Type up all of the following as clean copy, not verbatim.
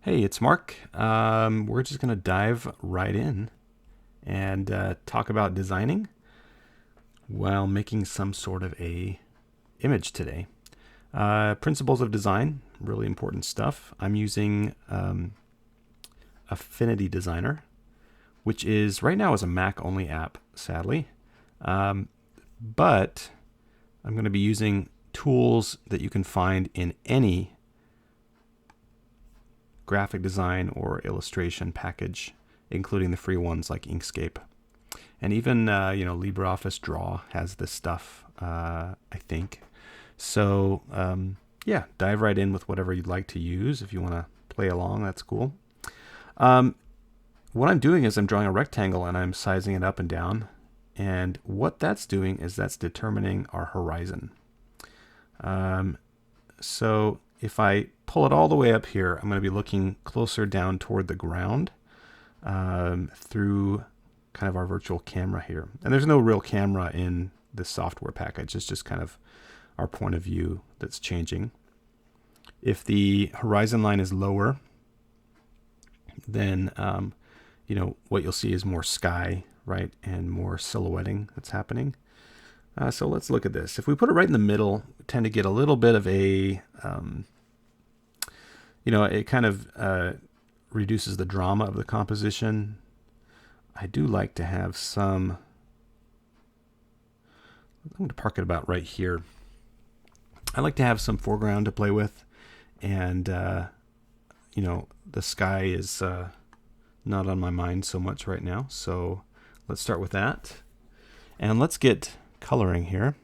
Hey, it's Mark. We're just going to dive right in and talk about designing while making some sort of a image today. Principles of design, really important stuff. I'm using Affinity Designer, which is right now is a Mac only app, sadly. But I'm going to be using tools that you can find in any graphic design or illustration package, including the free ones like Inkscape. And even LibreOffice Draw has this stuff, I think. So yeah, dive right in with whatever you'd like to use. If you want to play along, that's cool. What I'm doing is I'm drawing a rectangle and I'm sizing it up and down. And what that's doing is that's determining our horizon. So if I pull it all the way up here, I'm going to be looking closer down toward the ground through kind of our virtual camera here. And there's no real camera in this software package. It's just kind of our point of view that's changing. If the horizon line is lower, then what you'll see is more sky, right, and more silhouetting that's happening. So let's look at this. If we put it right in the middle, we tend to get a little bit of a, it kind of reduces the drama of the composition. I do like to have some, I'm going to park it about right here. I like to have some foreground to play with, and, the sky is not on my mind so much right now. So let's start with that. And let's get coloring here.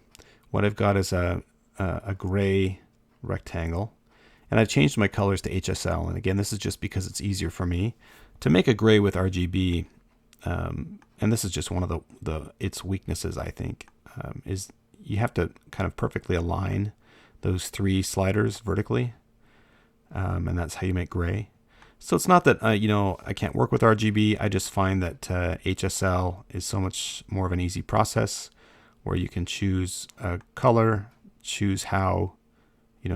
What I've got is a gray rectangle, and I've changed my colors to HSL. And again, this is just because it's easier for me to make a gray with RGB. And this is just one of its weaknesses, I think, is you have to kind of perfectly align those three sliders vertically, and that's how you make gray. So it's not that I can't work with RGB. I just find that HSL is so much more of an easy process, where you can choose a color, choose how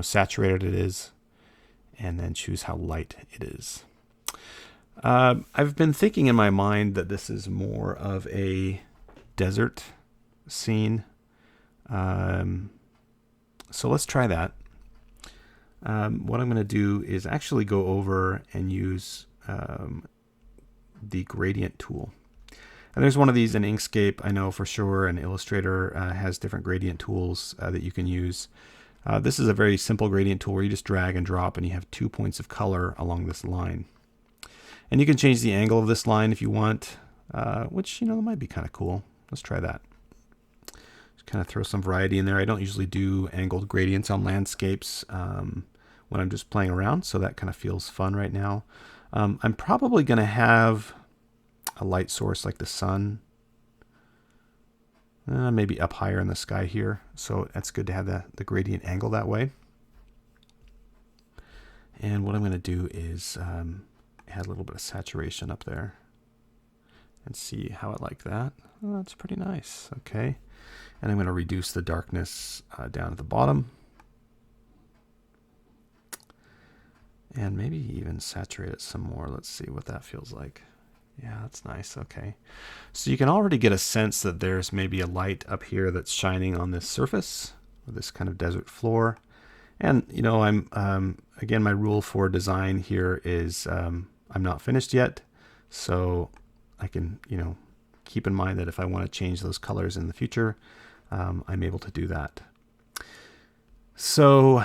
saturated it is, and then choose how light it is. I've been thinking in my mind that this is more of a desert scene. So let's try that. What I'm going to do is actually go over and use the gradient tool. And there's one of these in Inkscape, I know for sure, and Illustrator has different gradient tools that you can use. This is a very simple gradient tool where you just drag and drop and you have 2 points of color along this line. And you can change the angle of this line if you want, which might be kind of cool. Let's try that. Just kind of throw some variety in there. I don't usually do angled gradients on landscapes when I'm just playing around, so that kind of feels fun right now. I'm probably going to have a light source like the sun, maybe up higher in the sky here. So that's good to have the gradient angle that way. And what I'm going to do is add a little bit of saturation up there and see how I like that. Oh, that's pretty nice. Okay. And I'm going to reduce the darkness down at the bottom. And maybe even saturate it some more. Let's see what that feels like. Yeah, that's nice. Okay. So you can already get a sense that there's maybe a light up here that's shining on this surface, or this kind of desert floor. And, I'm, again, my rule for design here is I'm not finished yet. So I can, keep in mind that if I want to change those colors in the future, I'm able to do that. So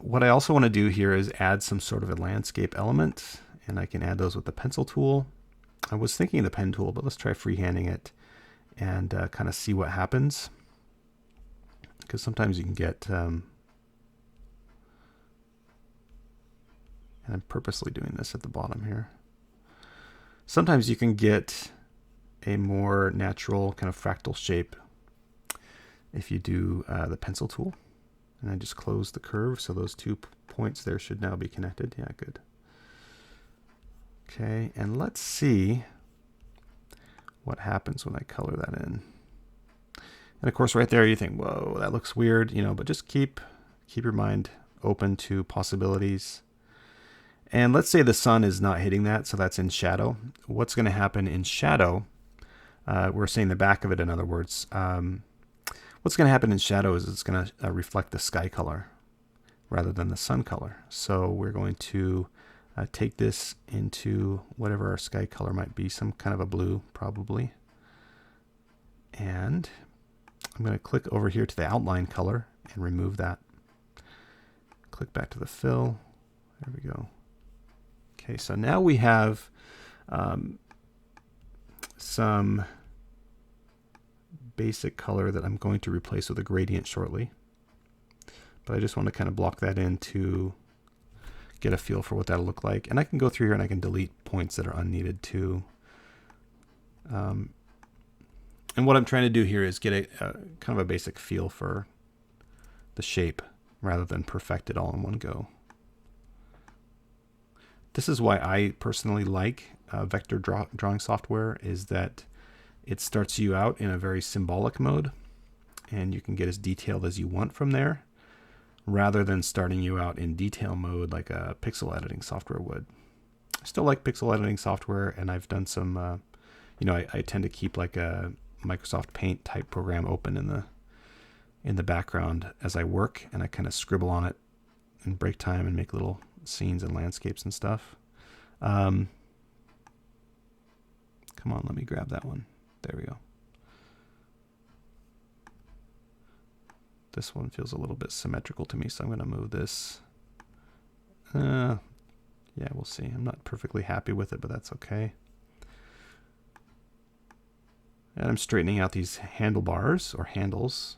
what I also want to do here is add some sort of a landscape element, and I can add those with the pencil tool. I was thinking of the pen tool, but let's try freehanding it and kind of see what happens. Because sometimes you can get, and I'm purposely doing this at the bottom here. Sometimes you can get a more natural kind of fractal shape if you do the pencil tool. And I just close the curve, so those 2 points there should now be connected. Yeah, good. Okay, and let's see what happens when I color that in. And of course, right there, you think, whoa, that looks weird, but just keep your mind open to possibilities. And let's say the sun is not hitting that, so that's in shadow. What's going to happen in shadow, we're saying the back of it in other words, what's going to happen in shadow is it's going to reflect the sky color rather than the sun color. So we're going to take this into whatever our sky color might be, some kind of a blue probably. And I'm going to click over here to the outline color and remove that. Click back to the fill. There we go. Okay, so now we have some basic color that I'm going to replace with a gradient shortly. But I just want to kind of block that in to get a feel for what that'll look like. And I can go through here and I can delete points that are unneeded too. And what I'm trying to do here is get a kind of a basic feel for the shape rather than perfect it all in one go. This is why I personally like vector drawing software, is that it starts you out in a very symbolic mode and you can get as detailed as you want from there rather than starting you out in detail mode like a pixel editing software would. I still like pixel editing software, and I've done some, I tend to keep like a Microsoft Paint type program open in the background as I work, and I kind of scribble on it in break time and make little scenes and landscapes and stuff. Come on, let me grab that one. There we go. This one feels a little bit symmetrical to me, so I'm going to move this. Yeah, we'll see. I'm not perfectly happy with it, but that's okay. And I'm straightening out these handlebars or handles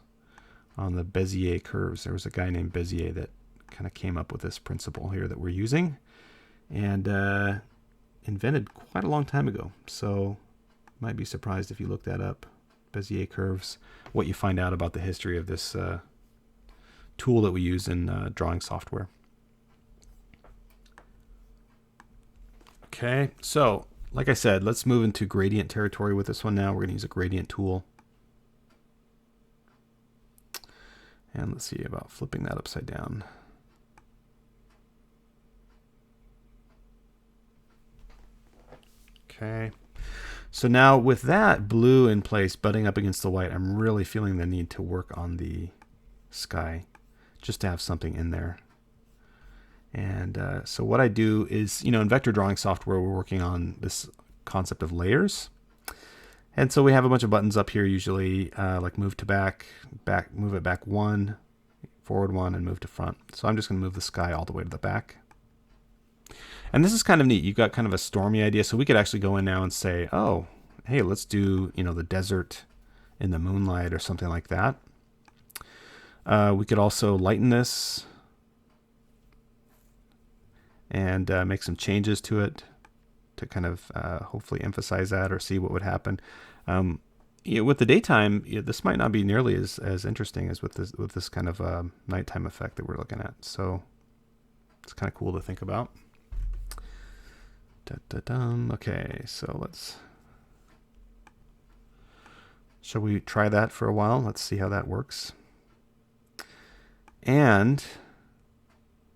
on the Bezier curves. There was a guy named Bezier that kind of came up with this principle here that we're using and invented quite a long time ago. So you might be surprised if you look that up, Bezier curves, what you find out about the history of this tool that we use in drawing software. Okay, so like I said, let's move into gradient territory with this one now. We're going to use a gradient tool. And let's see about flipping that upside down. Okay, so now with that blue in place, butting up against the white, I'm really feeling the need to work on the sky just to have something in there. And so what I do is, in vector drawing software, we're working on this concept of layers. And so we have a bunch of buttons up here, usually like move to back, move it back one, forward one, and move to front. So I'm just going to move the sky all the way to the back. And this is kind of neat. You've got kind of a stormy idea. So we could actually go in now and say, oh, hey, let's do, the desert in the moonlight or something like that. We could also lighten this and make some changes to it to kind of hopefully emphasize that or see what would happen. With the daytime, this might not be nearly as interesting as with this kind of nighttime effect that we're looking at. So it's kind of cool to think about. Okay, so shall we try that for a while? Let's see how that works. And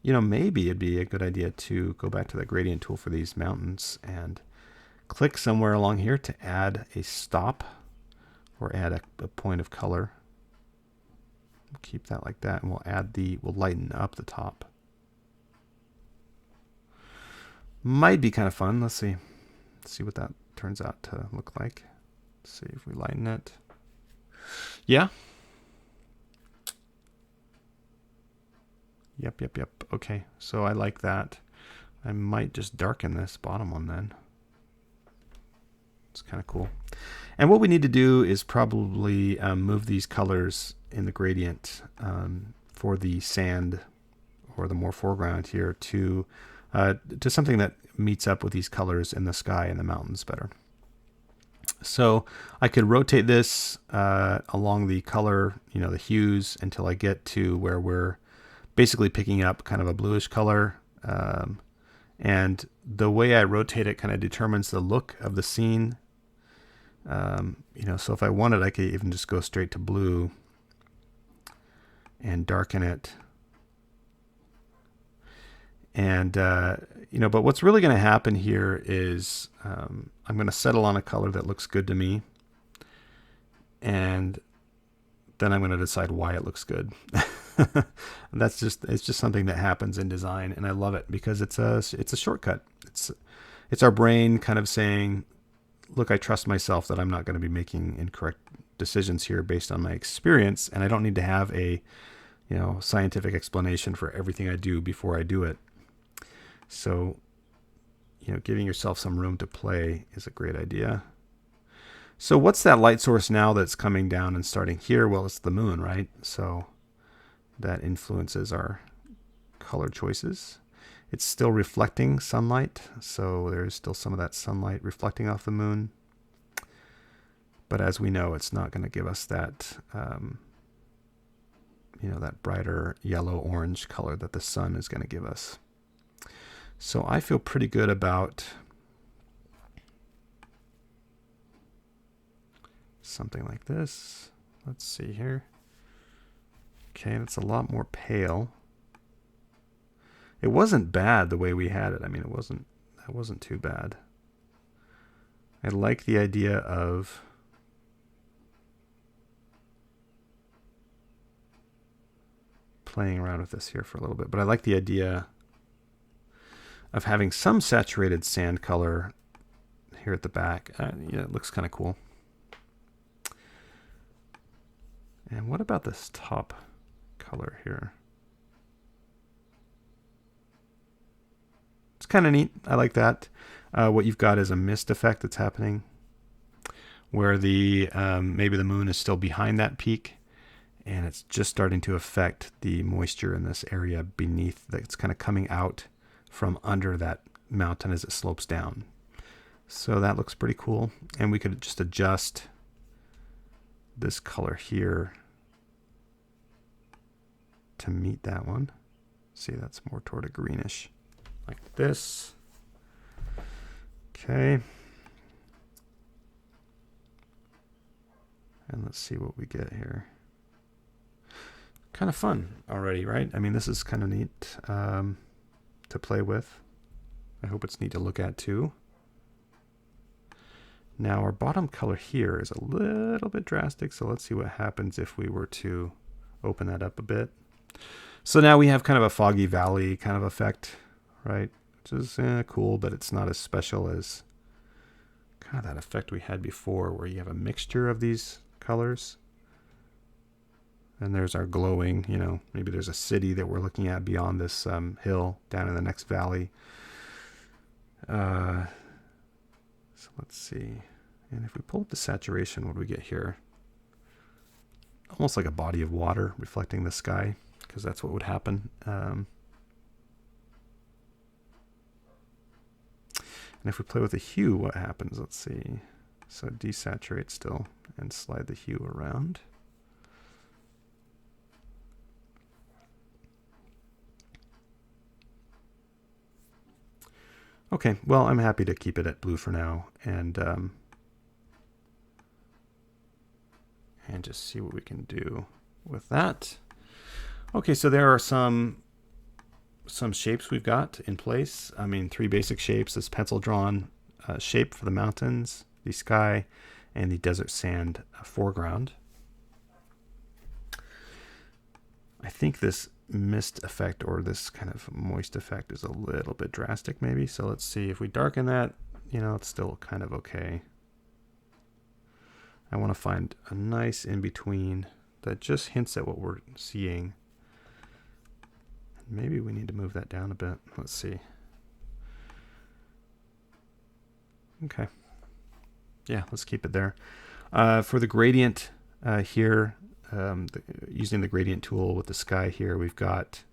maybe it'd be a good idea to go back to the gradient tool for these mountains and click somewhere along here to add a stop or add a point of color. Keep that like that, and we'll lighten up the top. Might be kind of fun. Let's see what that turns out to look like. Let's see if we lighten it. Yeah. Yep. Okay, so I like that. I might just darken this bottom one then. It's kind of cool. And what we need to do is probably move these colors in the gradient for the sand or the more foreground here to something that meets up with these colors in the sky and the mountains better. So I could rotate this along the color, the hues, until I get to where we're basically picking up kind of a bluish color. And the way I rotate it kind of determines the look of the scene. So if I wanted, I could even just go straight to blue and darken it. And, But what's really going to happen here is I'm going to settle on a color that looks good to me, and then I'm going to decide why it looks good. It's just something that happens in design, and I love it because it's a shortcut. It's our brain kind of saying, look, I trust myself that I'm not going to be making incorrect decisions here based on my experience, and I don't need to have a scientific explanation for everything I do before I do it. So, giving yourself some room to play is a great idea. So what's that light source now that's coming down and starting here? Well, it's the moon, right? So that influences our color choices. It's still reflecting sunlight, so there's still some of that sunlight reflecting off the moon. But as we know, it's not going to give us that, that brighter yellow-orange color that the sun is going to give us. So I feel pretty good about something like this. Let's see here. Okay, that's a lot more pale. It wasn't bad the way we had it. I mean, that wasn't too bad. I like the idea of playing around with this here for a little bit, but I like the idea of having some saturated sand color here at the back. It looks kind of cool. And what about this top color here? It's kind of neat. I like that. What you've got is a mist effect that's happening where the maybe the moon is still behind that peak, and it's just starting to affect the moisture in this area beneath. That's kind of coming out from under that mountain as it slopes down. So that looks pretty cool. And we could just adjust this color here to meet that one. See, that's more toward a greenish, like this. Okay. And let's see what we get here. Kind of fun already, right? I mean, this is kind of neat to play with. I hope it's neat to look at too. Now our bottom color here is a little bit drastic, so let's see what happens if we were to open that up a bit. So now we have kind of a foggy valley kind of effect, right? Which is cool, but it's not as special as kind of that effect we had before where you have a mixture of these colors. And there's our glowing, maybe there's a city that we're looking at beyond this hill down in the next valley. So let's see. And if we pull up the saturation, what do we get here? Almost like a body of water reflecting the sky, because that's what would happen. And if we play with the hue, what happens? Let's see. So desaturate still and slide the hue around. Okay, well, I'm happy to keep it at blue for now, and just see what we can do with that. Okay, so there are some shapes we've got in place. I mean, 3 basic shapes: this pencil drawn shape for the mountains, the sky, and the desert sand foreground. I think this mist effect, or this kind of moist effect, is a little bit drastic maybe. So let's see if we darken that, it's still kind of okay. I want to find a nice in between that just hints at what we're seeing. Maybe we need to move that down a bit. Let's see. Okay. Yeah, let's keep it there. For the gradient here, using the gradient tool with the sky here, we've got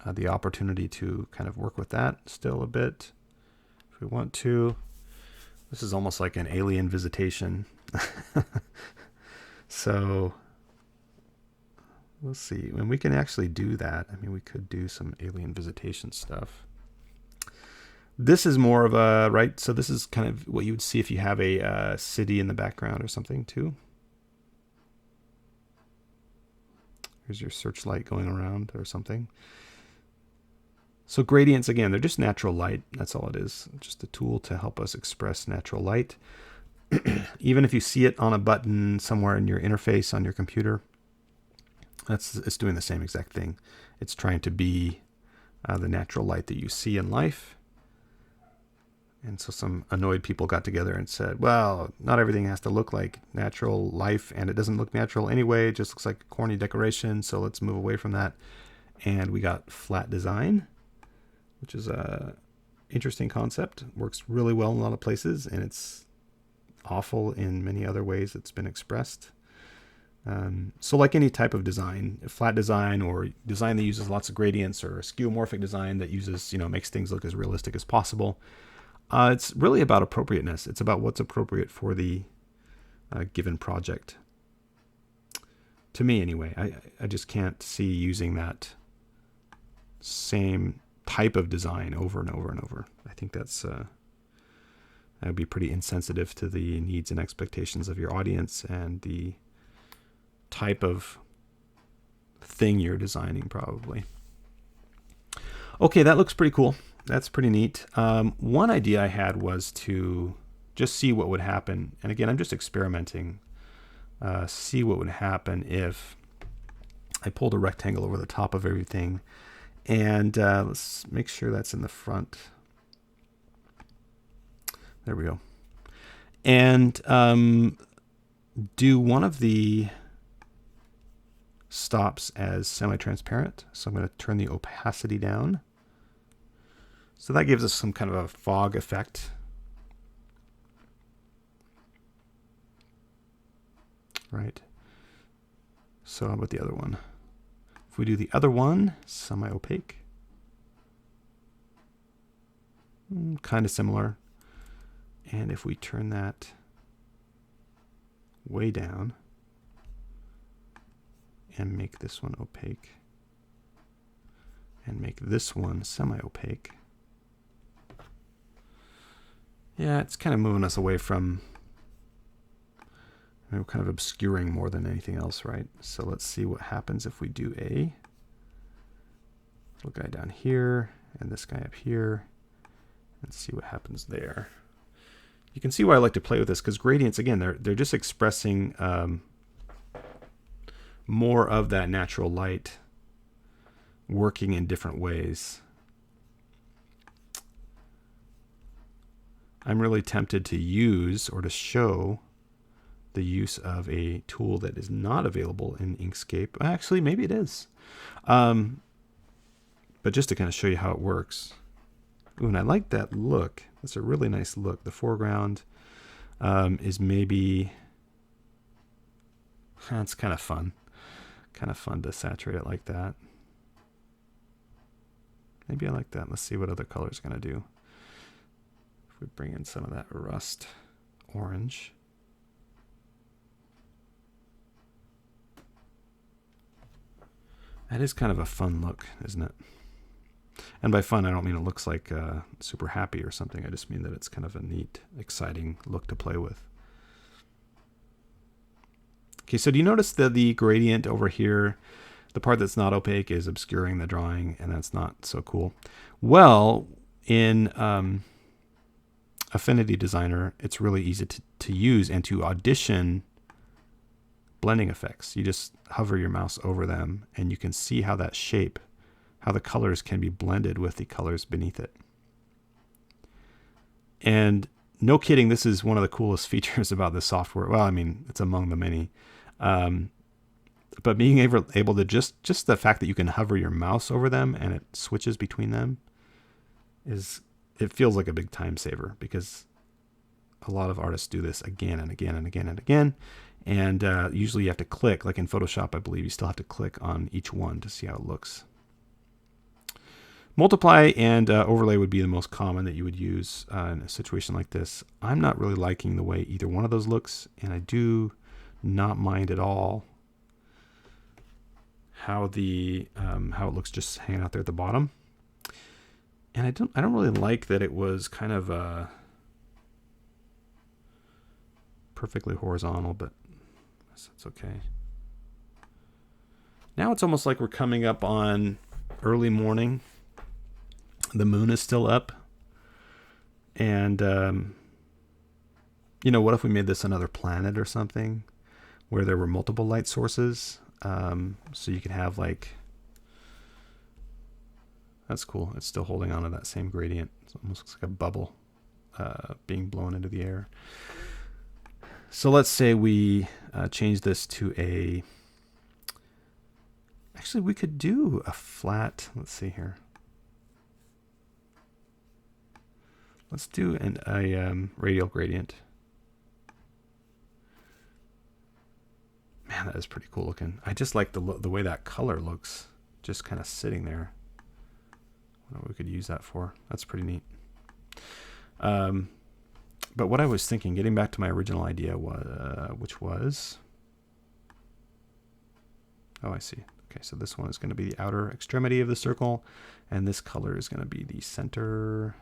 the opportunity to kind of work with that still a bit if we want to. This is almost like an alien visitation. So we'll see. And we can actually do that. I mean, we could do some alien visitation stuff. This is more of a, right? So this is kind of what you would see if you have a city in the background or something too. Here's your searchlight going around or something. So gradients, again, they're just natural light. That's all it is. Just a tool to help us express natural light. Even if you see it on a button somewhere in your interface on your computer, it's doing the same exact thing. It's trying to be the natural light that you see in life. And so some annoyed people got together and said, well, not everything has to look like natural life, and it doesn't look natural anyway. It just looks like a corny decoration, so let's move away from that. And we got flat design, which is a interesting concept. Works really well in a lot of places, and it's awful in many other ways it's been expressed. So like any type of design, flat design or design that uses lots of gradients, or a skeuomorphic design that uses, makes things look as realistic as possible, it's really about appropriateness. It's about what's appropriate for the given project. To me, anyway, I just can't see using that same type of design over and over and over. I think that would be pretty insensitive to the needs and expectations of your audience and the type of thing you're designing, probably. Okay, that looks pretty cool. That's pretty neat. One idea I had was to just see what would happen. And again, I'm just experimenting. See what would happen if I pulled a rectangle over the top of everything. And let's make sure that's in the front. There we go. And do one of the stops as semi-transparent. So I'm going to turn the opacity down. So that gives us some kind of a fog effect. Right. So how about the other one? If we do the other one, semi-opaque. Kind of similar. And if we turn that way down and make this one opaque and make this one semi-opaque. Yeah, it's kind of moving us away from, we're kind of obscuring more than anything else, right? So let's see what happens if we do a little guy down here and this guy up here, and see what happens there. You can see why I like to play with this, because gradients, again, they're just expressing more of that natural light working in different ways. I'm really tempted to use or to show the use of a tool that is not available in Inkscape. Actually, maybe it is. But just to kind of show you how it works. Ooh, and I like that look. That's a really nice look. The foreground is maybe, it's kind of fun. Kind of fun to saturate it like that. Maybe I like that. Let's see what other color is going to do. If we bring in some of that rust orange. That is kind of a fun look, isn't it? And by fun, I don't mean it looks like super happy or something. I just mean that it's kind of a neat, exciting look to play with. Okay, so do you notice that the gradient over here, the part that's not opaque, is obscuring the drawing, and that's not so cool? Well, in Affinity Designer, it's really easy to use and to audition blending effects. You just hover your mouse over them, and you can see how that shape, how the colors can be blended with the colors beneath it. And no kidding, this is one of the coolest features about this software. Well, I mean, it's among the many. But being able to just the fact that you can hover your mouse over them and it switches between them, it feels like a big time saver, because a lot of artists do this again and again and again and again. And usually you have to click, like in Photoshop, I believe you still have to click on each one to see how it looks. Multiply and overlay would be the most common that you would use in a situation like this. I'm not really liking the way either one of those looks, and I do not mind at all how it looks just hanging out there at the bottom. And I don't really like that it was kind of perfectly horizontal, but that's okay. Now it's almost like we're coming up on early morning. the moon is still up. And, what if we made this another planet or something where there were multiple light sources? So you could have that's cool. It's still holding on to that same gradient. It almost looks like a bubble being blown into the air. So let's say we change this to actually we could do a flat, let's see here. Let's do a radial gradient. Man, that is pretty cool looking. I just like the way that color looks, just kind of sitting there. I don't know what we could use that for. That's pretty neat. But what I was thinking, getting back to my original idea, which was, I see. Okay, so this one is going to be the outer extremity of the circle, and this color is going to be the center.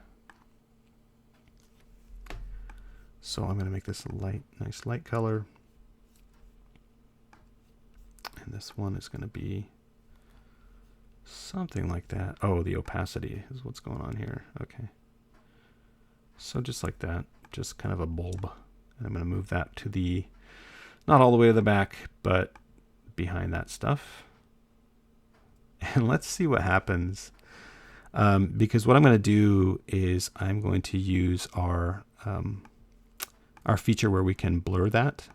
So I'm going to make this a nice light color. And this one is going to be something like that. Oh, the opacity is what's going on here. Okay. So just like that, just kind of a bulb. And I'm going to move that to not all the way to the back, but behind that stuff. And let's see what happens. Because what I'm going to do is I'm going to use our feature where we can blur that.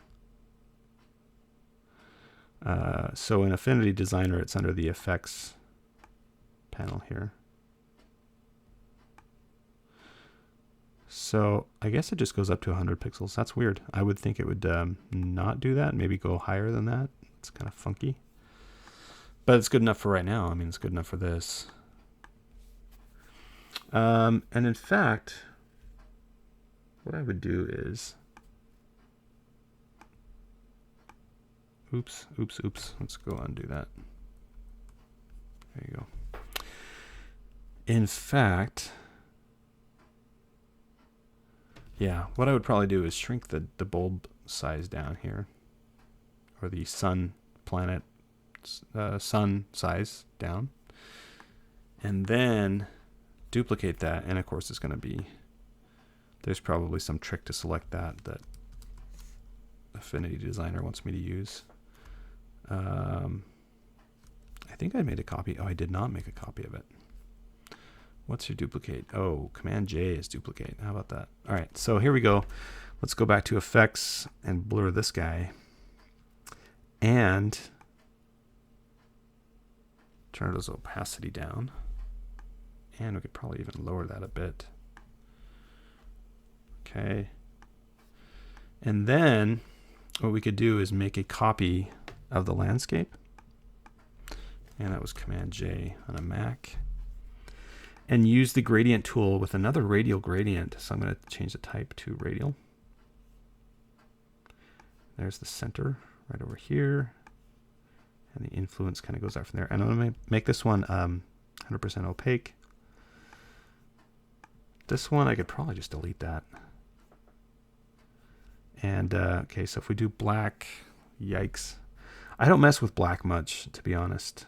So in Affinity Designer, it's under the Effects panel here. So I guess it just goes up to 100 pixels. That's weird. I would think it would not do that. Maybe go higher than that. It's kind of funky. But it's good enough for right now. I mean, it's good enough for this. And in fact, what I would do is... Oops. Let's go undo that. There you go. In fact, yeah, what I would probably do is shrink the bulb size down here, or the sun size down, and then duplicate that. And of course, it's going to be, there's probably some trick to select that Affinity Designer wants me to use. I think I made a copy. Oh, I did not make a copy of it. What's your duplicate? Oh, Command J is duplicate. How about that? All right, so here we go. Let's go back to Effects and blur this guy. And turn his opacity down. And we could probably even lower that a bit. Okay. And then what we could do is make a copy of the landscape. And that was Command J on a Mac. And use the gradient tool with another radial gradient. So I'm going to change the type to radial. There's the center right over here. And the influence kind of goes out from there. And I'm going to make this one 100% opaque. This one, I could probably just delete that. And, okay, so if we do black, yikes. I don't mess with black much, to be honest.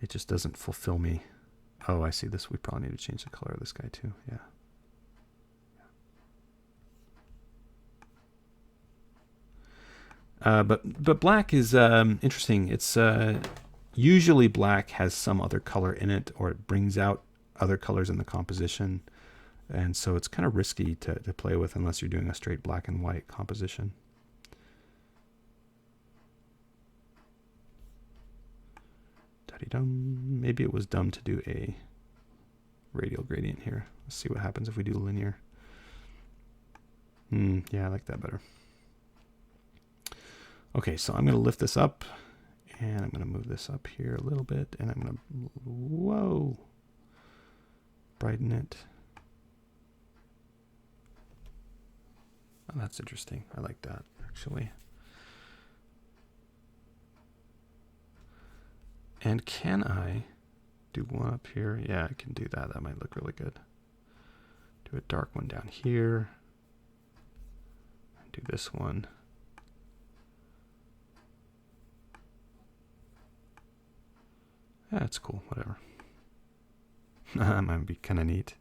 It just doesn't fulfill me. Oh, I see this. We probably need to change the color of this guy too. Yeah. But black is interesting. It's usually black has some other color in it, or it brings out other colors in the composition. And so it's kind of risky to play with unless you're doing a straight black and white composition. Da-dee-dum. Maybe it was dumb to do a radial gradient here. Let's see what happens if we do linear. Yeah, I like that better. Okay, so I'm going to lift this up, and I'm going to move this up here a little bit, and I'm going to, whoa, brighten it. Oh, that's interesting. I like that, actually. And can I do one up here? Yeah, I can do that. That might look really good. Do a dark one down here. And do this one. That's cool. Whatever. That might be kind of neat.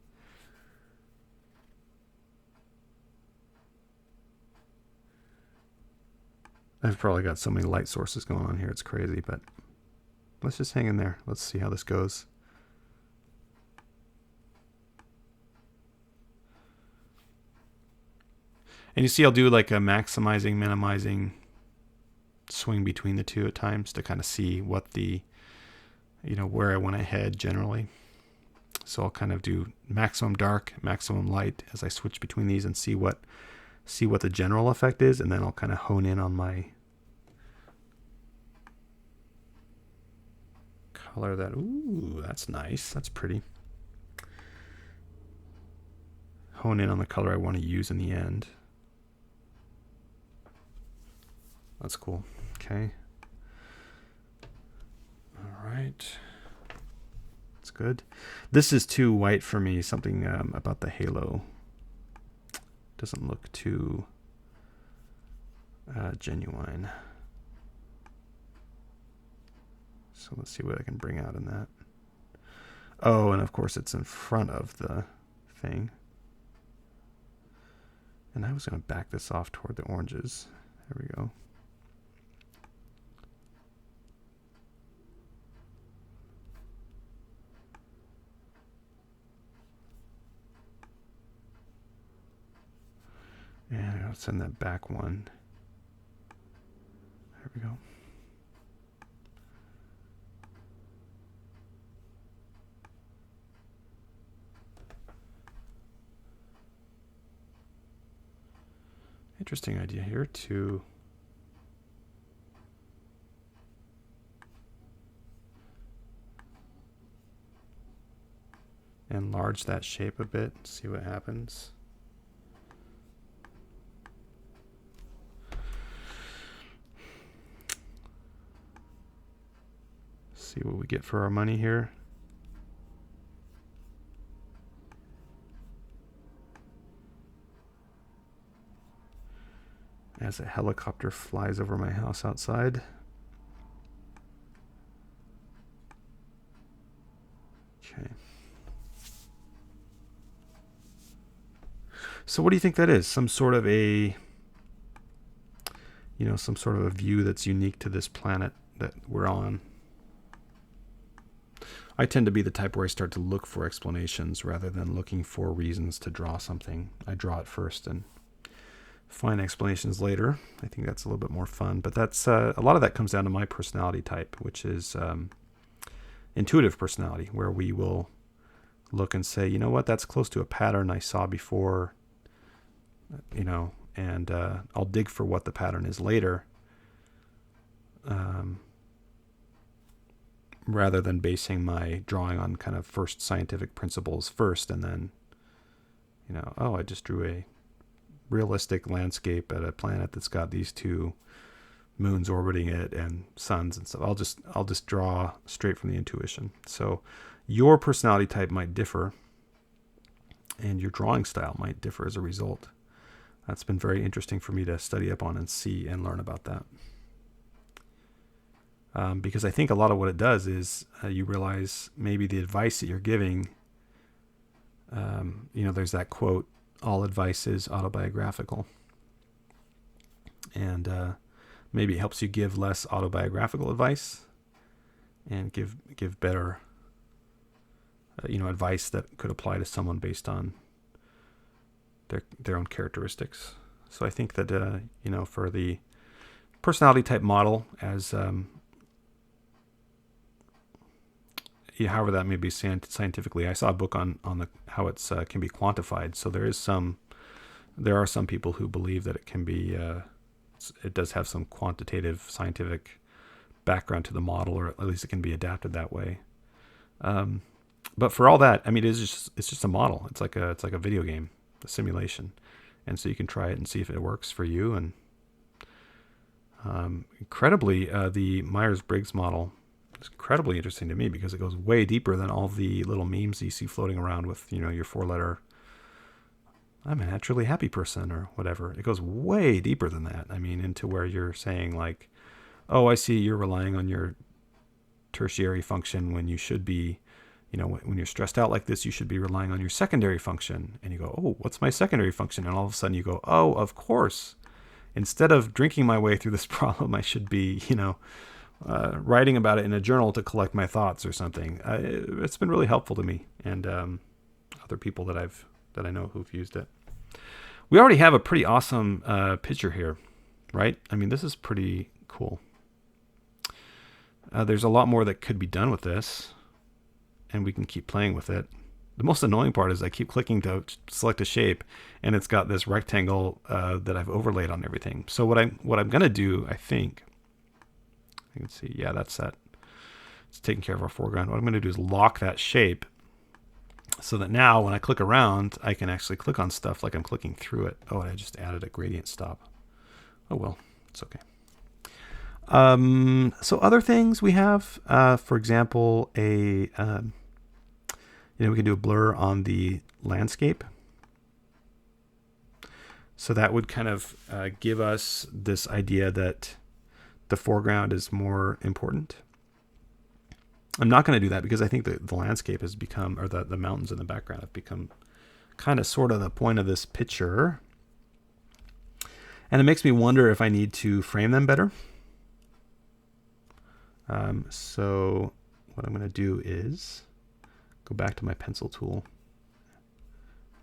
I've probably got so many light sources going on here. It's crazy, but let's just hang in there. Let's see how this goes. And you see I'll do like a maximizing, minimizing swing between the two at times to kind of see what the, where I want to head generally. So I'll kind of do maximum dark, maximum light as I switch between these and see what the general effect is, and then I'll kind of hone in on my color that, ooh, that's nice. That's pretty. Hone in on the color I want to use in the end. That's cool. Okay. All right. That's good. This is too white for me. Something about the halo doesn't look too genuine. So let's see what I can bring out in that. Oh, and of course it's in front of the thing. And I was going to back this off toward the oranges. There we go. And I'll send that back one. There we go. Interesting idea here to enlarge that shape a bit, see what happens. See what we get for our money here. As a helicopter flies over my house outside. Okay. So what do you think that is? Some sort of a, some sort of a view that's unique to this planet that we're on. I tend to be the type where I start to look for explanations rather than looking for reasons to draw something. I draw it first and find explanations later. I think that's a little bit more fun, but that's a lot of that comes down to my personality type, which is intuitive personality, where we will look and say, you know what, that's close to a pattern I saw before, and I'll dig for what the pattern is later, rather than basing my drawing on kind of first scientific principles first, and then, I just drew a realistic landscape at a planet that's got these two moons orbiting it and suns and stuff. I'll just draw straight from the intuition. So your personality type might differ, and your drawing style might differ as a result. That's been very interesting for me to study up on and see and learn about that. Because I think a lot of what it does is you realize maybe the advice that you're giving, there's that quote, all advice is autobiographical. And maybe it helps you give less autobiographical advice and give better, advice that could apply to someone based on their own characteristics. So I think that, for the personality type model, as however that may be scientifically, I saw a book on how it's can be quantified. So there are some people who believe that it can be, it does have some quantitative scientific background to the model, or at least it can be adapted that way. But for all that, it's just a model. It's like a video game, a simulation, and so you can try it and see if it works for you. And incredibly, the Myers-Briggs model is incredibly interesting to me because it goes way deeper than all the little memes you see floating around with, your 4-letter, I'm a naturally happy person or whatever. It goes way deeper than that. Into where you're saying like, oh, I see you're relying on your tertiary function when you should be, when you're stressed out like this, you should be relying on your secondary function. And you go, oh, what's my secondary function? And all of a sudden you go, oh, of course. Instead of drinking my way through this problem, I should be, writing about it in a journal to collect my thoughts or something. It's been really helpful to me and other people that I know who've used it. We already have a pretty awesome picture here, right? I mean, this is pretty cool. There's a lot more that could be done with this, and we can keep playing with it. The most annoying part is I keep clicking to select a shape, and it's got this rectangle that I've overlaid on everything. So what I'm gonna do, I think, you can see, yeah, that's that. It's taking care of our foreground. What I'm gonna do is lock that shape, so that now when I click around, I can actually click on stuff like I'm clicking through it. Oh, and I just added a gradient stop. Oh well, it's okay. So other things we have, for example, we can do a blur on the landscape. So that would kind of give us this idea that the foreground is more important. I'm not going to do that because I think that the landscape has become, or the mountains in the background have become kind of sort of the point of this picture. And it makes me wonder if I need to frame them better. So what I'm going to do is go back to my pencil tool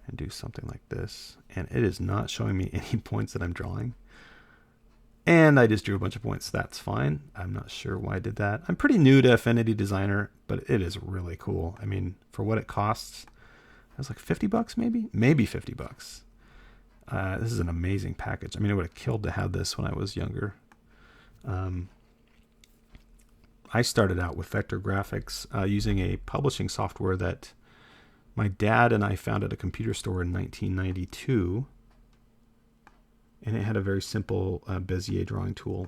and do something like this. And it is not showing me any points that I'm drawing. And I just drew a bunch of points. That's fine. I'm not sure why I did that. I'm pretty new to Affinity Designer, but it is really cool. I mean, for what it costs, it was like $50 maybe 50 bucks. This is an amazing package. I mean, it would have killed to have this when I was younger. I started out with vector graphics using a publishing software that my dad and I found at a computer store in 1992. And it had a very simple Bezier drawing tool.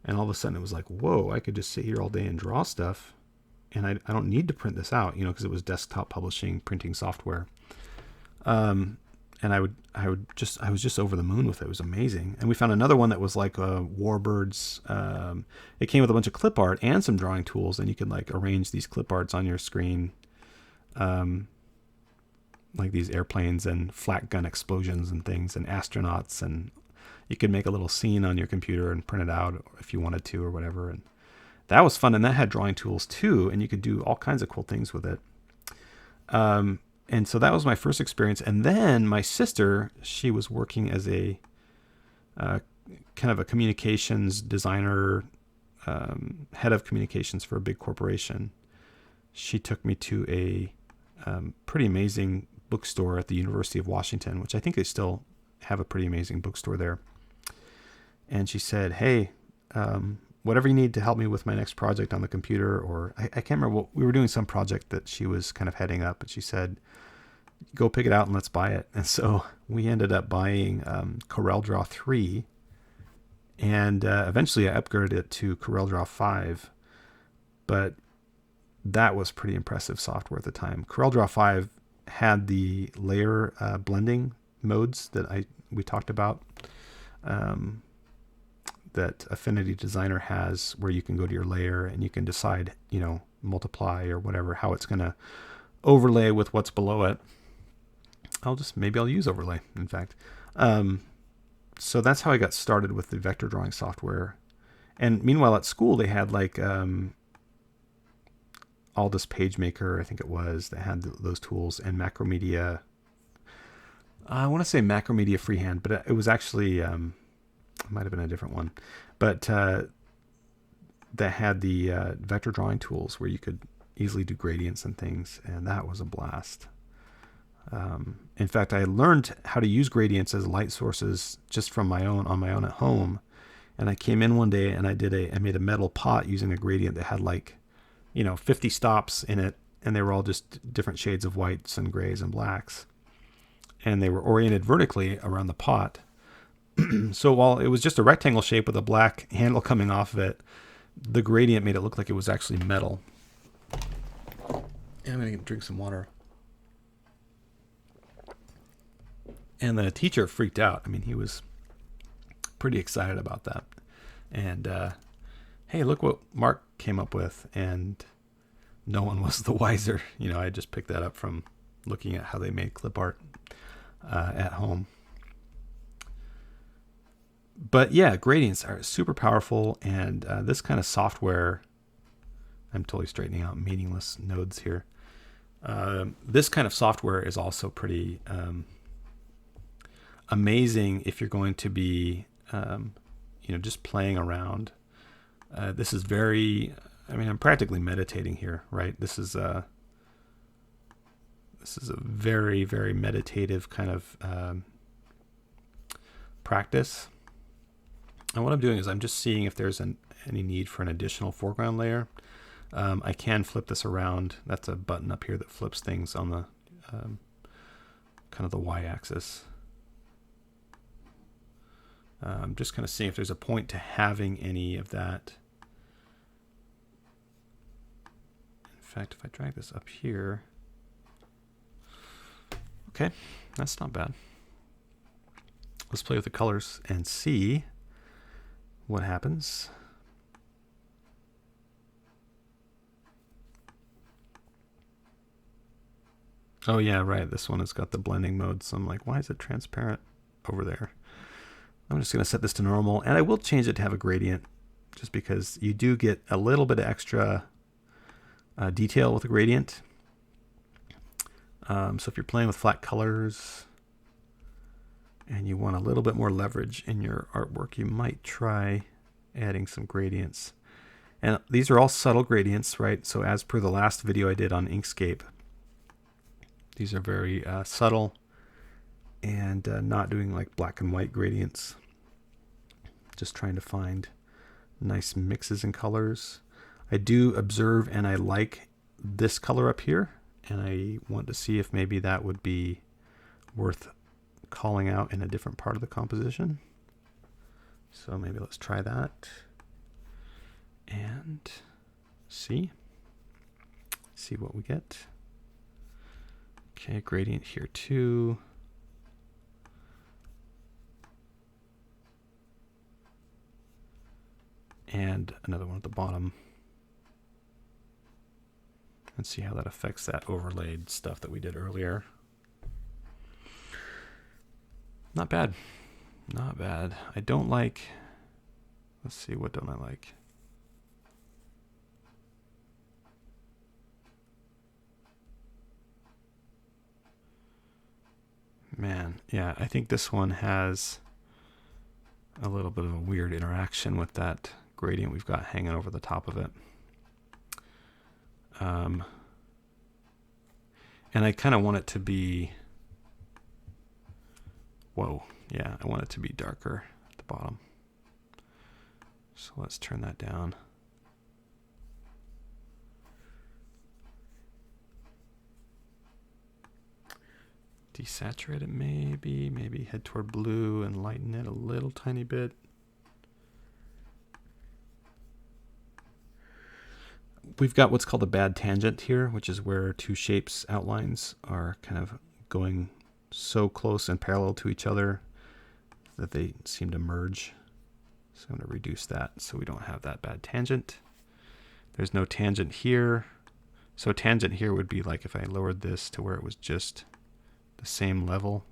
And all of a sudden it was like, whoa, I could just sit here all day and draw stuff. And I don't need to print this out, because it was desktop publishing, printing software. And I was just over the moon with it. It was amazing. And we found another one that was like warbirds. It came with a bunch of clip art and some drawing tools, and you could like arrange these clip arts on your screen, like these airplanes and flak gun explosions and things and astronauts, and you could make a little scene on your computer and print it out if you wanted to or whatever. And that was fun. And that had drawing tools too, and you could do all kinds of cool things with it. And so that was my first experience. And then my sister, she was working as a kind of a communications designer, head of communications for a big corporation. She took me to a pretty amazing bookstore at the University of Washington, which I think they still have a pretty amazing bookstore there. And she said, hey, whatever you need to help me with my next project on the computer, or I can't remember what, we were doing some project that she was kind of heading up, and she said, go pick it out and let's buy it. And so we ended up buying CorelDRAW 3, and eventually I upgraded it to CorelDRAW 5, but that was pretty impressive software at the time. CorelDRAW 5 had the layer blending modes that we talked about, that Affinity Designer has, where you can go to your layer and you can decide, multiply or whatever, how it's going to overlay with what's below it. Maybe I'll use overlay, in fact. So that's how I got started with the vector drawing software. And meanwhile at school, they had like Aldus PageMaker, I think it was, that had those tools, and Macromedia. I want to say Macromedia Freehand, but it was actually, it might have been a different one. But that had the vector drawing tools where you could easily do gradients and things, and that was a blast. In fact, I learned how to use gradients as light sources just on my own at home. And I came in one day and I made a metal pot using a gradient that had like, 50 stops in it, and they were all just different shades of whites and grays and blacks. And they were oriented vertically around the pot. So while it was just a rectangle shape with a black handle coming off of it, the gradient made it look like it was actually metal. And I'm going to drink some water. And the teacher freaked out. I mean, he was pretty excited about that. And, hey, hey, look what Mark came up with, and no one was the wiser. I just picked that up from looking at how they made clip art at home. But yeah, gradients are super powerful, and this kind of software, I'm totally straightening out meaningless nodes here. This kind of software is also pretty amazing if you're going to be, just playing around. This is I'm practically meditating here, right? This is a very, very meditative kind of practice. And what I'm doing is I'm just seeing if there's any need for an additional foreground layer. I can flip this around. That's a button up here that flips things on the kind of the y-axis. I'm just kind of seeing if there's a point to having any of that. In fact, if I drag this up here, okay, that's not bad. Let's play with the colors and see what happens. Oh yeah, right. This one has got the blending mode. So I'm like, why is it transparent over there? I'm just going to set this to normal, and I will change it to have a gradient just because you do get a little bit of extra detail with a gradient. So if you're playing with flat colors and you want a little bit more leverage in your artwork, you might try adding some gradients. And these are all subtle gradients, right? So as per the last video I did on Inkscape, these are very subtle and not doing like black and white gradients. Just trying to find nice mixes in colors. I do observe and I like this color up here, and I want to see if maybe that would be worth calling out in a different part of the composition. So maybe let's try that and see what we get. Okay, gradient here too. And another one at the bottom. And see how that affects that overlaid stuff that we did earlier. Not bad. Not bad. I don't like, let's see, what don't I like? Man, yeah, I think this one has a little bit of a weird interaction with that gradient we've got hanging over the top of it. And I kind of want it to be, whoa, yeah, I want it to be darker at the bottom. So let's turn that down. Desaturate it maybe head toward blue and lighten it a little tiny bit. We've got what's called a bad tangent here, which is where two shapes' outlines are kind of going so close and parallel to each other that they seem to merge. So I'm going to reduce that so we don't have that bad tangent. There's no tangent here. So tangent here would be like if I lowered this to where it was just the same level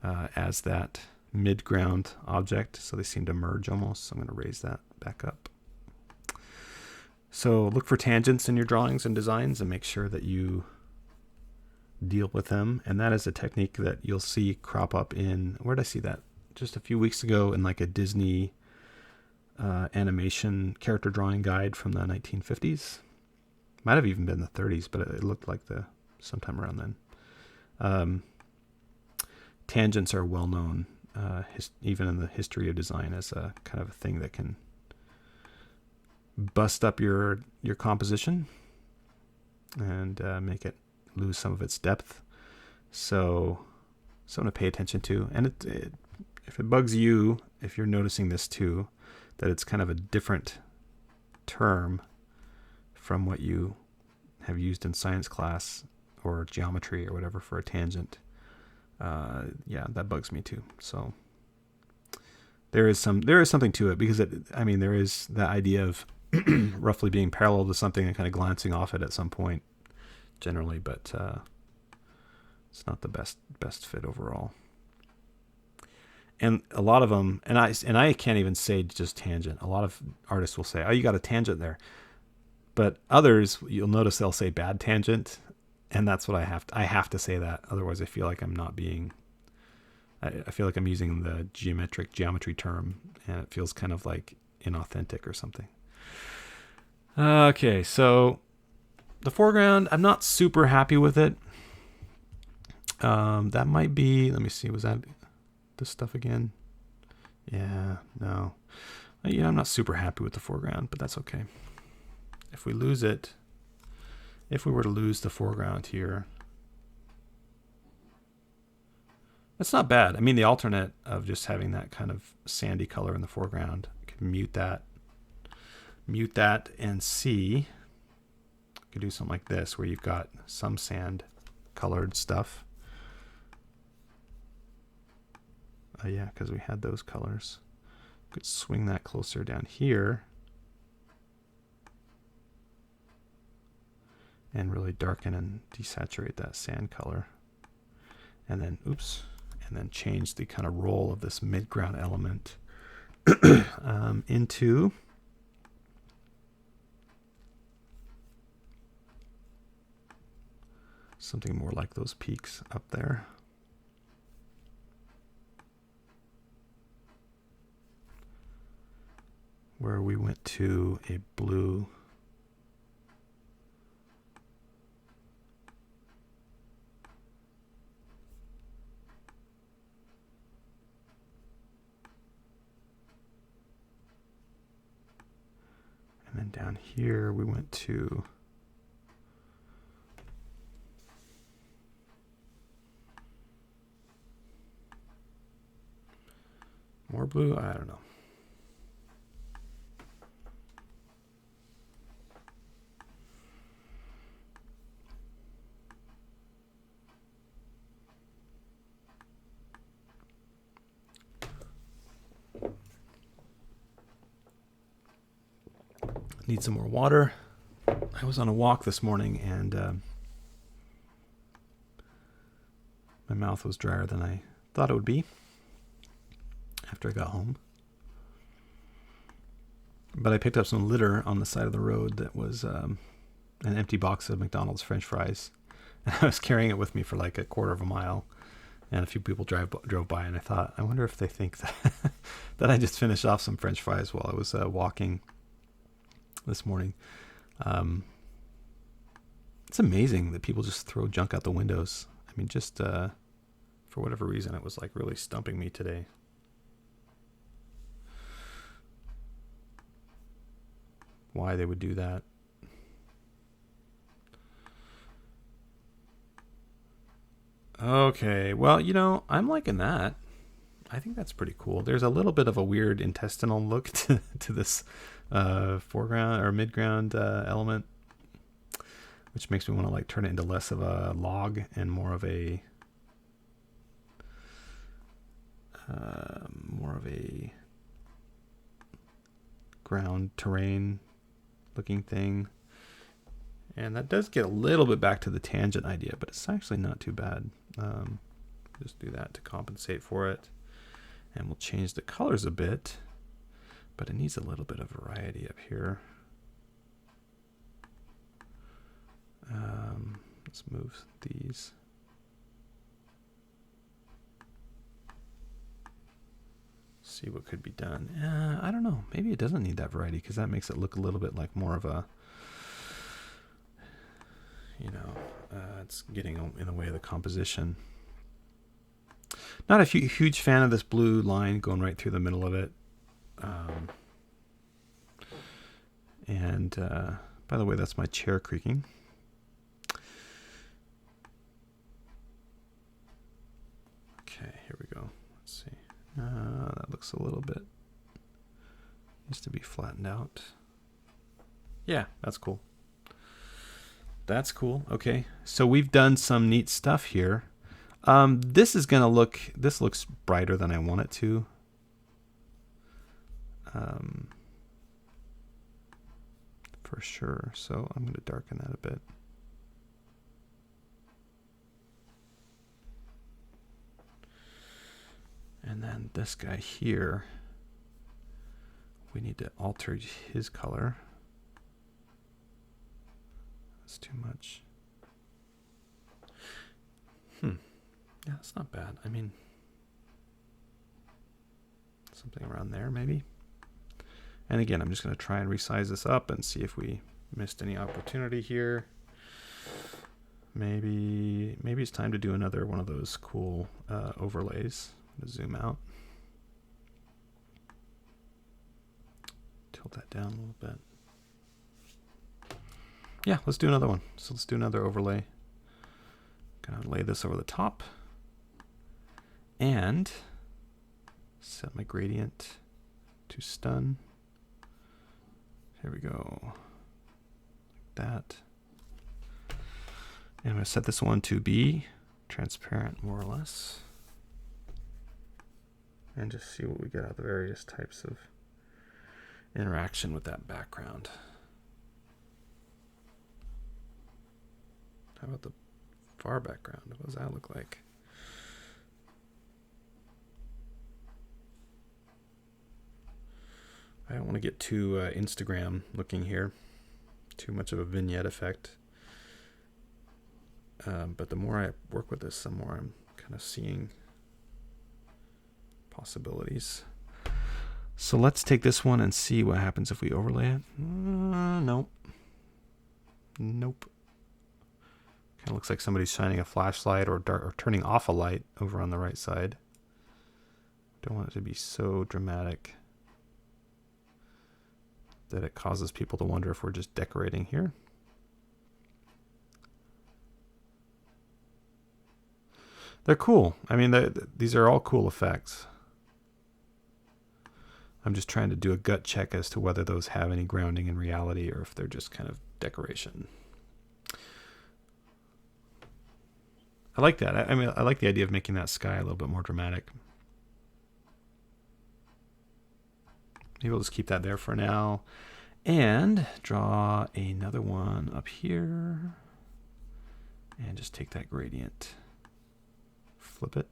as that mid-ground object. So they seem to merge almost. So I'm going to raise that back up. So look for tangents in your drawings and designs and make sure that you deal with them. And that is a technique that you'll see crop up in, where did I see that? Just a few weeks ago in like a Disney animation character drawing guide from the 1950s. Might have even been the 30s, but it looked like sometime around then. Tangents are well known, even in the history of design, as a kind of a thing that can bust up your composition and make it lose some of its depth. So something to pay attention to. And if it bugs you, if you're noticing this too, that it's kind of a different term from what you have used in science class or geometry or whatever for a tangent, yeah, that bugs me too. So there is something to it, because there is the idea of roughly being parallel to something and kind of glancing off it at some point generally, but it's not the best fit overall. And a lot of them, and I can't even say just tangent. A lot of artists will say, "Oh, you got a tangent there," but others, you'll notice they'll say bad tangent, and that's what I have to say that. Otherwise, I feel like I'm not being. I feel like I'm using the geometry term, and it feels kind of like inauthentic or something. Okay, so the foreground, I'm not super happy with it. That might be, let me see, was that this stuff again? Yeah, no. Yeah, I'm not super happy with the foreground, but that's okay. If we lose it, if we were to lose the foreground here, that's not bad. I mean, the alternate of just having that kind of sandy color in the foreground, I can mute that and see. I could do something like this where you've got some sand colored stuff. Yeah, because we had those colors. Could swing that closer down here and really darken and desaturate that sand color. And then, and then change the kind of role of this midground element into something more like those peaks up there. Where we went to a blue. And then down here we went to more blue. I don't know. Need some more water. I was on a walk this morning and my mouth was drier than I thought it would be after I got home. But I picked up some litter on the side of the road that was an empty box of McDonald's French fries. And I was carrying it with me for like a quarter of a mile. And a few people drove by, and I thought, I wonder if they think that I just finished off some French fries while I was walking this morning. It's amazing that people just throw junk out the windows. I mean, just for whatever reason, it was like really stumping me today. Why they would do that. Okay, well, I'm liking that. I think that's pretty cool. There's a little bit of a weird intestinal look to this foreground or midground element, which makes me want to like turn it into less of a log and more of a ground terrain looking thing. And that does get a little bit back to the tangent idea, but it's actually not too bad. Just do that to compensate for it. And we'll change the colors a bit, but it needs a little bit of variety up here. Let's move these. See what could be done. I don't know. Maybe it doesn't need that variety because that makes it look a little bit like more of a, it's getting in the way of the composition. Not a huge fan of this blue line going right through the middle of it. And by the way, that's my chair creaking. Okay, here we go. Let's see. That looks a little bit, needs to be flattened out. Yeah, that's cool. That's cool. Okay, so we've done some neat stuff here. This looks brighter than I want it to. for sure. So I'm going to darken that a bit. And then this guy here, we need to alter his color. That's too much. Yeah, that's not bad. I mean, something around there maybe. And again, I'm just going to try and resize this up and see if we missed any opportunity here. Maybe it's time to do another one of those cool overlays. Zoom out. Tilt that down a little bit. Yeah, let's do another one. So let's do another overlay. Gonna lay this over the top and set my gradient to stun. Here we go. Like that. And I'm going to set this one to be transparent, more or less. And just see what we get out of the various types of interaction with that background. How about the far background? What does that look like? I don't want to get too Instagram looking here. Too much of a vignette effect. But the more I work with this, the more I'm kind of seeing possibilities. So let's take this one and see what happens if we overlay it. Nope. Nope. Kind of looks like somebody's shining a flashlight or turning off a light over on the right side. Don't want it to be so dramatic that it causes people to wonder if we're just decorating here. They're cool. I mean, these are all cool effects. I'm just trying to do a gut check as to whether those have any grounding in reality or if they're just kind of decoration. I like that. I mean, I like the idea of making that sky a little bit more dramatic. Maybe we'll just keep that there for now. And draw another one up here. And just take that gradient. Flip it.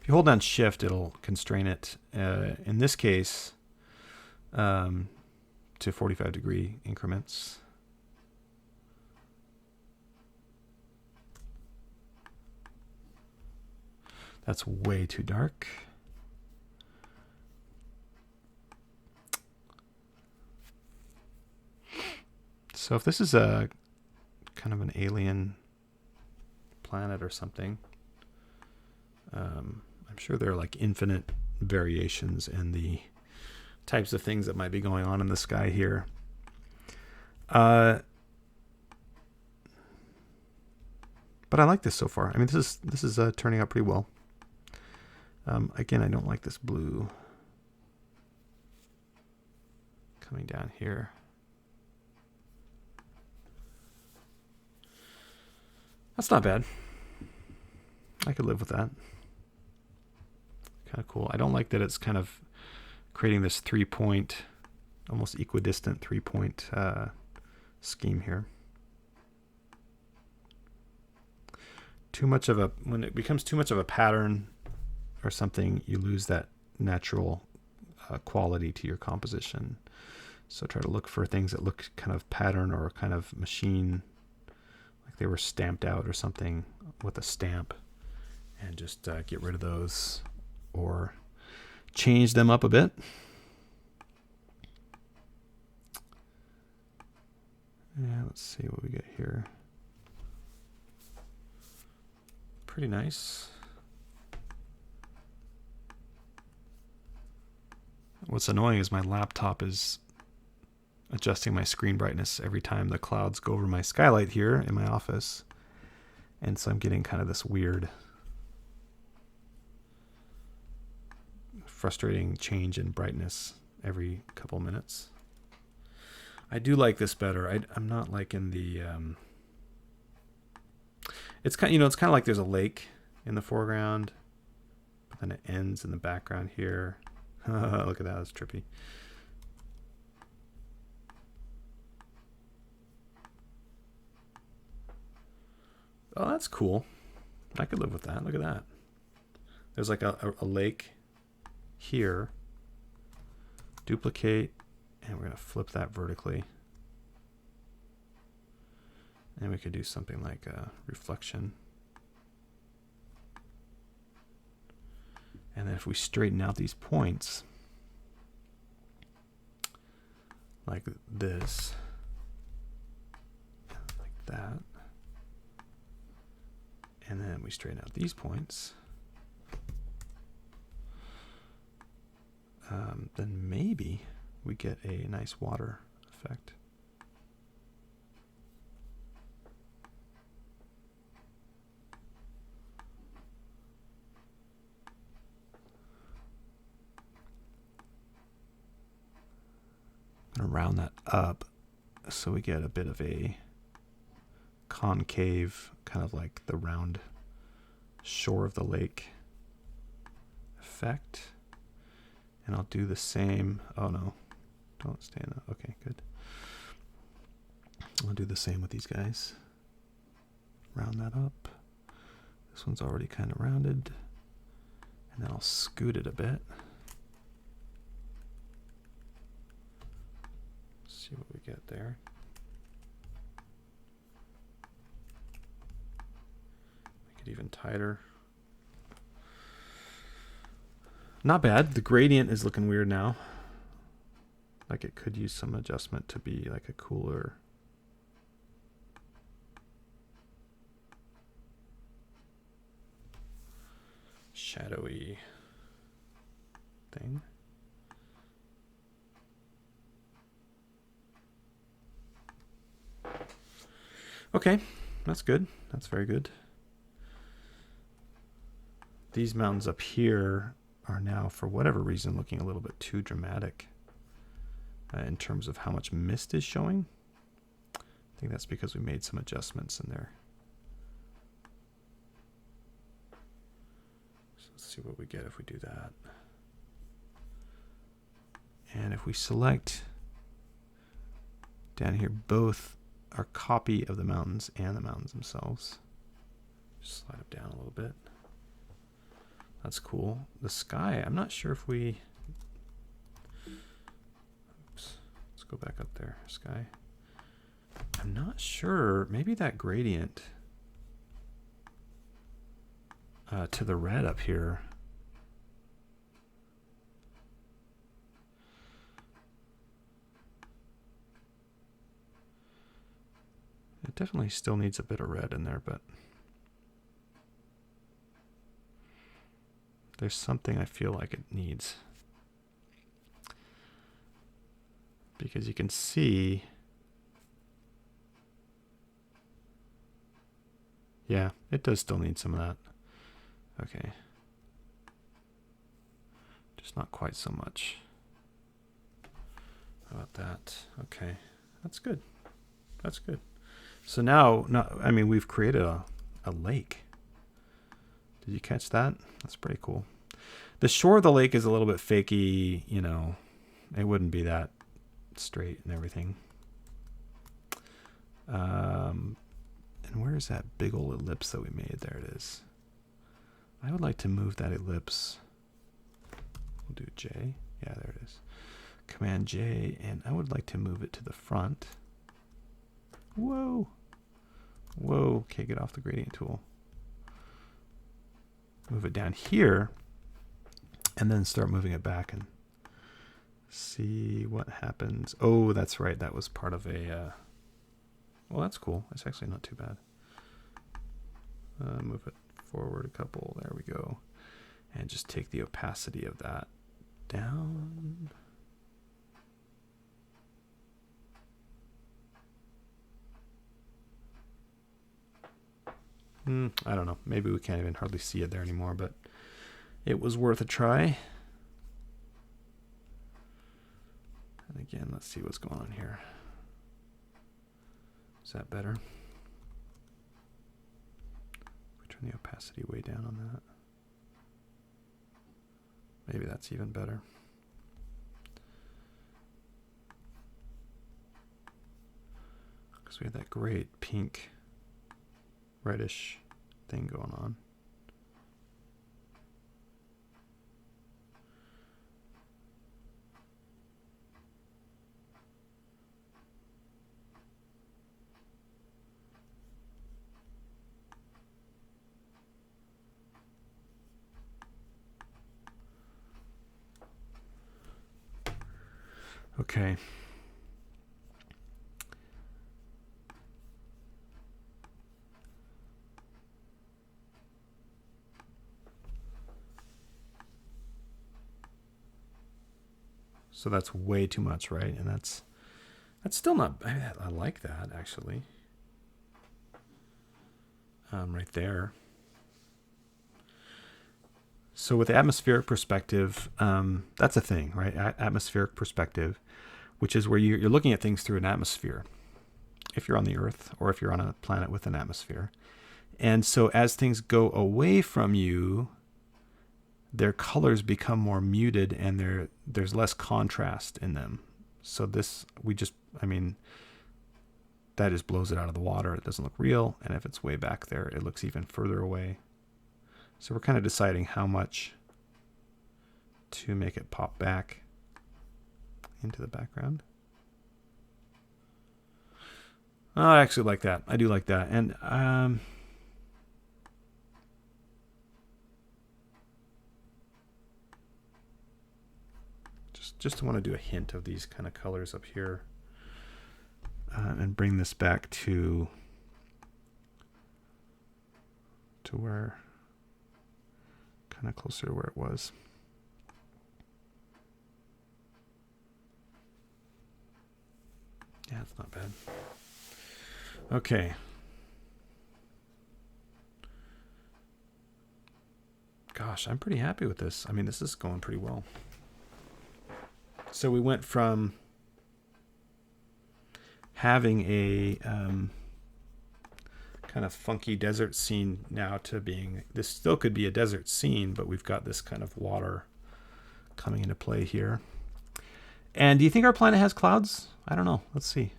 If you hold down Shift, it'll constrain it. In this case, to 45-degree increments. That's way too dark. So if this is a kind of an alien planet or something, I'm sure there are like infinite variations in the types of things that might be going on in the sky here. But I like this so far. I mean, this is turning out pretty well. Again, I don't like this blue coming down here. That's not bad. I could live with that. Kind of cool. I don't like that it's kind of creating this 3-point, almost equidistant 3-point scheme here. When it becomes too much of a pattern or something, you lose that natural quality to your composition. So try to look for things that look kind of pattern or kind of machine, like they were stamped out or something with a stamp, and just get rid of those or change them up a bit. Yeah, let's see what we get here. Pretty nice. What's annoying is my laptop is adjusting my screen brightness every time the clouds go over my skylight here in my office. And so I'm getting kind of this weird, frustrating change in brightness every couple minutes. I do like this better. I'm not liking the... it's kind of like there's a lake in the foreground, but then it ends in the background here. Look at that, that's trippy. Oh, that's cool. I could live with that. Look at that. There's like a lake here. Duplicate, and we're going to flip that vertically. And we could do something like a reflection. And then if we straighten out these points, like this, like that, and then we straighten out these points, then maybe we get a nice water effect. I'm going to round that up so we get a bit of a concave, kind of like the round shore of the lake effect. And I'll do the same. Oh no, don't stand up. Okay, good. I'll do the same with these guys. Round that up. This one's already kind of rounded. And then I'll scoot it a bit. See what we get there. Make it even tighter. Not bad. The gradient is looking weird now. Like it could use some adjustment to be like a cooler. Shadowy thing. Okay, that's good. That's very good. These mountains up here are now, for whatever reason, looking a little bit too dramatic in terms of how much mist is showing. I think that's because we made some adjustments in there. So let's see what we get if we do that. And if we select down here both our copy of the mountains and the mountains themselves, just slide it down a little bit. That's cool. The sky, I'm not sure if we... Oops. Let's go back up there. Sky. I'm not sure. Maybe that gradient to the red up here. It definitely still needs a bit of red in there, but there's something I feel like it needs. Because you can see, yeah, it does still need some of that. Okay. Just not quite so much. How about that? Okay, that's good. That's good. So now, I mean, we've created a lake. Did you catch that? That's pretty cool. The shore of the lake is a little bit fakey, you know. It wouldn't be that straight and everything. And where's that big old ellipse that we made? There it is. I would like to move that ellipse. We'll do J. Yeah, there it is. Command J, and I would like to move it to the front. Whoa. Whoa. Okay, get off the gradient tool. Move it down here, and then start moving it back and see what happens. Oh, that's right. That was part of a... well, that's cool. That's actually not too bad. Move it forward a couple. There we go. And just take the opacity of that down. I don't know. Maybe we can't even hardly see it there anymore, but it was worth a try. And again, let's see what's going on here. Is that better? We Turn the opacity way down on that. Maybe that's even better. Because we had that great pink, reddish thing going on. Okay. So that's way too much, right? And that's still not, I like that actually. Right there. So with the atmospheric perspective, that's a thing, right? Atmospheric perspective, which is where you're looking at things through an atmosphere, if you're on the Earth or if you're on a planet with an atmosphere. And so as things go away from you, their colors become more muted and there's less contrast in them. So this, that just blows it out of the water. It doesn't look real. And if it's way back there, it looks even further away. So we're kind of deciding how much to make it pop back into the background. Oh, I actually like that. I do like that. And just want to do a hint of these kind of colors up here and bring this back to where, kind of closer to where it was. Yeah, it's not bad. Okay. Gosh, I'm pretty happy with this. I mean, this is going pretty well. So we went from having a kind of funky desert scene now to being, this still could be a desert scene, but we've got this kind of water coming into play here. And do you think our planet has clouds? I don't know. Let's see.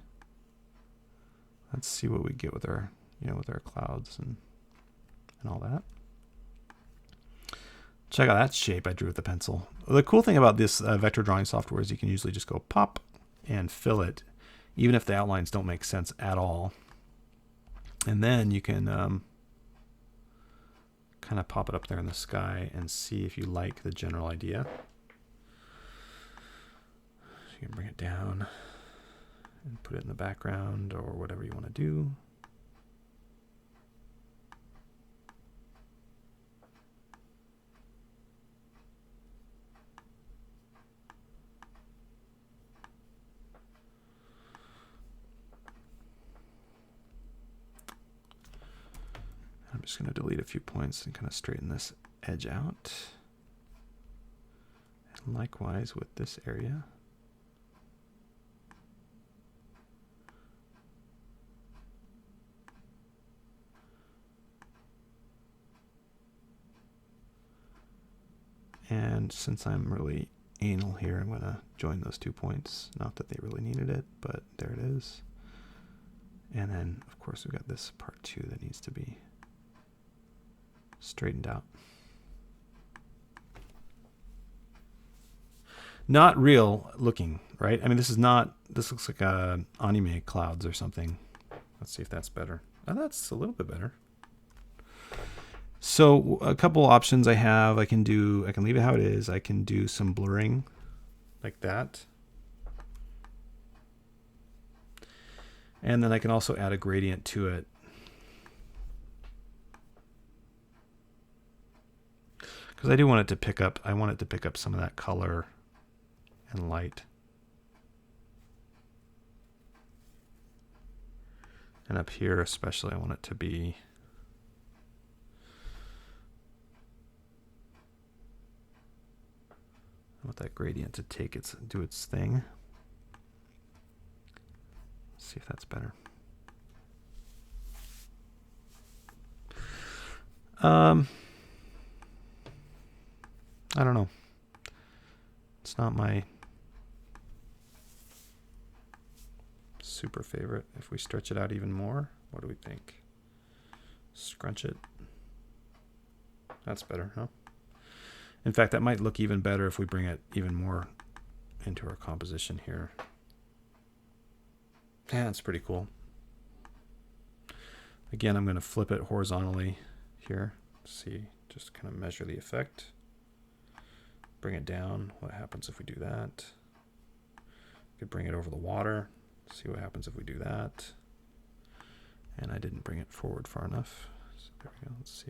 Let's see what we get with our, with our clouds and all that. Check out that shape I drew with the pencil. The cool thing about this vector drawing software is you can usually just go pop and fill it, even if the outlines don't make sense at all. And then you can kind of pop it up there in the sky and see if you like the general idea. So you can bring it down and put it in the background or whatever you want to do. I'm just going to delete a few points and kind of straighten this edge out. And likewise with this area. And since I'm really anal here, I'm going to join those 2 points. Not that they really needed it, but there it is. And then, of course, we've got this part 2 that needs to be straightened out. Not real looking, right? I mean, this looks like anime clouds or something. Let's see if that's better. Oh, that's a little bit better. So a couple options I have. I can leave it how it is. I can do some blurring like that. And then I can also add a gradient to it. Because I want it to pick up some of that color and light. And up here especially, I want it to be I want that gradient to do its thing. Let's see if that's better. I don't know. It's not my super favorite. If we stretch it out even more, what do we think? Scrunch it. That's better, huh? In fact, that might look even better if we bring it even more into our composition here. Yeah, that's pretty cool. Again, I'm going to flip it horizontally here. See, just kind of measure the effect. Bring it down. What happens if we do that? We could bring it over the water. See what happens if we do that. And I didn't bring it forward far enough. So there we go. Let's see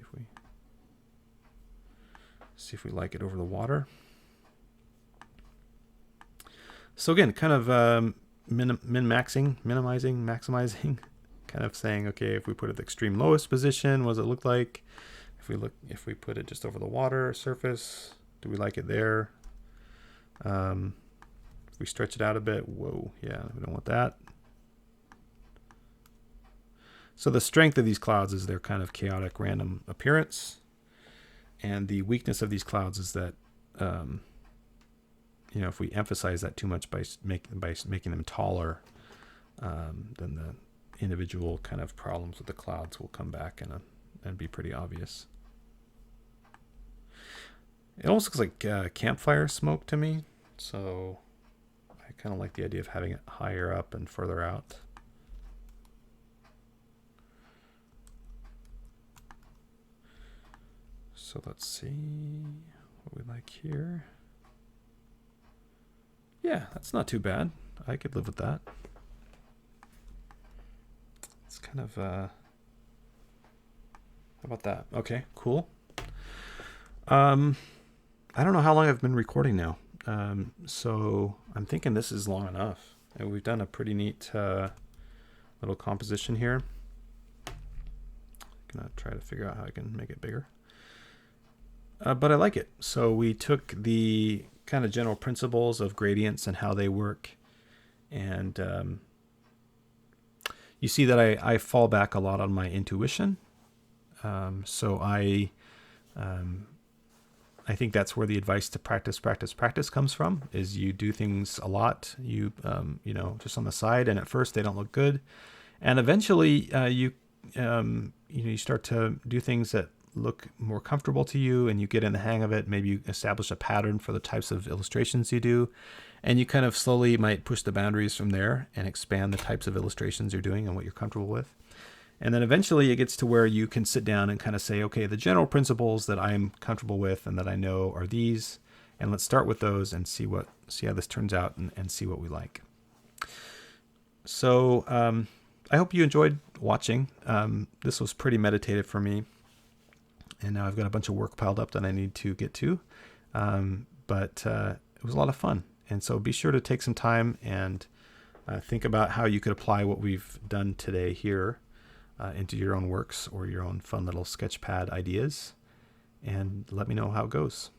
if we like it over the water. So again, kind of minimizing, maximizing, kind of saying, okay, if we put it at the extreme lowest position, what does it look like? If we put it just over the water surface, do we like it there? If we stretch it out a bit, whoa, yeah, we don't want that. So the strength of these clouds is their kind of chaotic, random appearance. And the weakness of these clouds is that, if we emphasize that too much by making them taller, then the individual kind of problems with the clouds will come back and be pretty obvious. It almost looks like campfire smoke to me, so I kind of like the idea of having it higher up and further out. So let's see what we like here. Yeah, that's not too bad. I could live with that. It's kind of, how about that? Okay, cool. I don't know how long I've been recording now. So I'm thinking this is long enough. And we've done a pretty neat little composition here. I'm gonna try to figure out how I can make it bigger. But I like it. So we took the kind of general principles of gradients and how they work. And you see that I fall back a lot on my intuition. So I think that's where the advice to practice comes from, is you do things a lot, you just on the side, and at first they don't look good. And eventually you start to do things that look more comfortable to you, and you get in the hang of it. Maybe you establish a pattern for the types of illustrations you do, and you kind of slowly might push the boundaries from there and expand the types of illustrations you're doing and what you're comfortable with. And then eventually it gets to where you can sit down and kind of say, okay, the general principles that I'm comfortable with and that I know are these, and let's start with those and see how this turns out and see what we like. So I hope you enjoyed watching. This was pretty meditative for me. And now I've got a bunch of work piled up that I need to get to. But it was a lot of fun. And so be sure to take some time and think about how you could apply what we've done today here into your own works or your own fun little sketchpad ideas. And let me know how it goes.